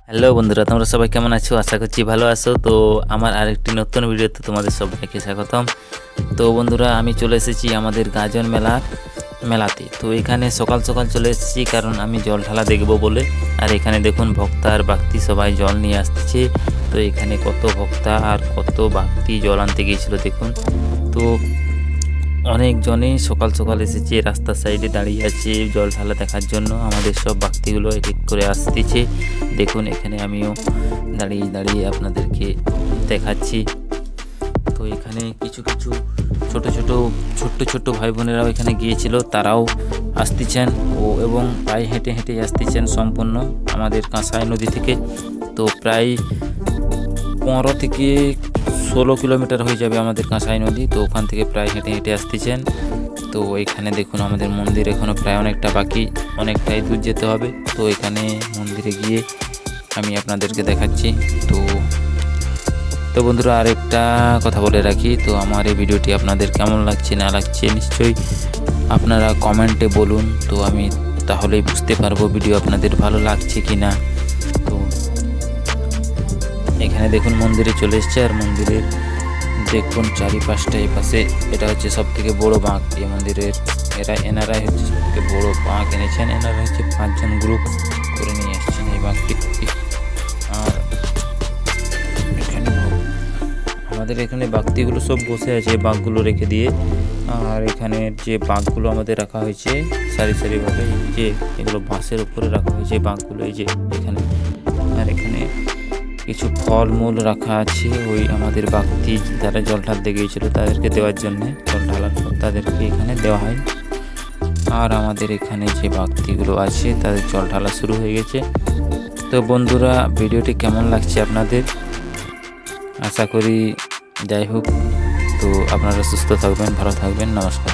Hello বন্ধুরা, তোমরা সবাই কেমন আছো? আশা করছি ভালো আছো। তো আমার আরেকটি নতুন ভিডিওতে তোমাদের সবাইকে স্বাগতম। তো বন্ধুরা, আমি চলে এসেছি আমাদের গাজন মেলাতে। তো এখানে সকাল সকাল চলে এসেছি কারণ আমি জল ঢালা দেখব বলে। আর এখানে দেখুন ভক্তা আর বাক্তি সবাই জল নিয়ে আসতেছে। তো এখানে কত ভক্তা আর কত বাক্তি জল আনতে গিয়েছিল দেখুন। তো অনেকজনেই সকাল সকাল এসেছে, রাস্তার সাইডে দাঁড়িয়ে আছে জল ঢালা দেখার জন্য। আমাদের সব বাক্তিগুলো এক এক করে আসতেছে। দেখুন এখানে আমিও দাঁড়িয়ে দাঁড়িয়ে আপনাদেরকে দেখাচ্ছি। তো এখানে কিছু কিছু ছোট্ট ভাই বোনেরাও এখানে গিয়েছিল, তারাও আসতেছেন এবং পায়ে হেঁটে হেঁটে আসতেছেন সম্পূর্ণ আমাদের কাঁসাই নদী থেকে। তো প্রায় 15 থেকে 16 কিলোমিটার হয়ে যাবে আমাদের কাঁসাই নদী। তো ওখান থেকে প্রায় হেঁটে হেঁটে আসতেছেন। তো এখানে দেখুন আমাদের মন্দির এখনও প্রায় অনেকটা বাকি, অনেকটাই দূর যেতে হবে। তো এখানে মন্দিরে গিয়ে আমি আপনাদেরকে দেখাচ্ছি। তো বন্ধুরা, আরেকটা কথা বলে রাখি, তো আমার এই ভিডিওটি আপনাদের কেমন লাগছে না লাগছে নিশ্চয়ই আপনারা কমেন্টে বলুন। তো আমি তাহলেই বুঝতে পারবো ভিডিও আপনাদের ভালো লাগছে কি না। তো এখানে দেখুন মন্দিরে চলে এসছে, আর মন্দিরের দেখুন চারিপাশটা এই পাশে, এটা হচ্ছে সব থেকে বড় বাঁক এই মন্দিরের। এনারাই হচ্ছে সব থেকে বড় বাঁক এনেছেন। এনারা হচ্ছে 5 জন গ্রুপ করে নিয়ে এসছেন এই বাঁকটি। আর এখানে আমাদের এখানে বাঁকটিগুলো সব বসে আছে বাঁকগুলো রেখে দিয়ে। আর এখানে যে বাঁকগুলো আমাদের রাখা হয়েছে সারিভাবে, যে এগুলো বাঁশের উপরে রাখা হয়েছে বাঁকগুলো, এই যে এখানে। আর এখানে কিছু ফলমূল রাখা আছে, ওই আমাদের বাক্তি যারা জল ঢালতে গিয়েছিল তাদেরকে দেওয়ার জন্য, জল ঢালার পর তাদেরকে এখানে দেওয়া হয়। আর আমাদের এখানে যে বাক্তিগুলো আছে তাদের জল ঢালা শুরু হয়ে গেছে। তো বন্ধুরা, ভিডিওটি কেমন লাগছে আপনাদের? আশা করি যাই হোক, তো আপনারা সুস্থ থাকবেন, ভালো থাকবেন। নমস্কার।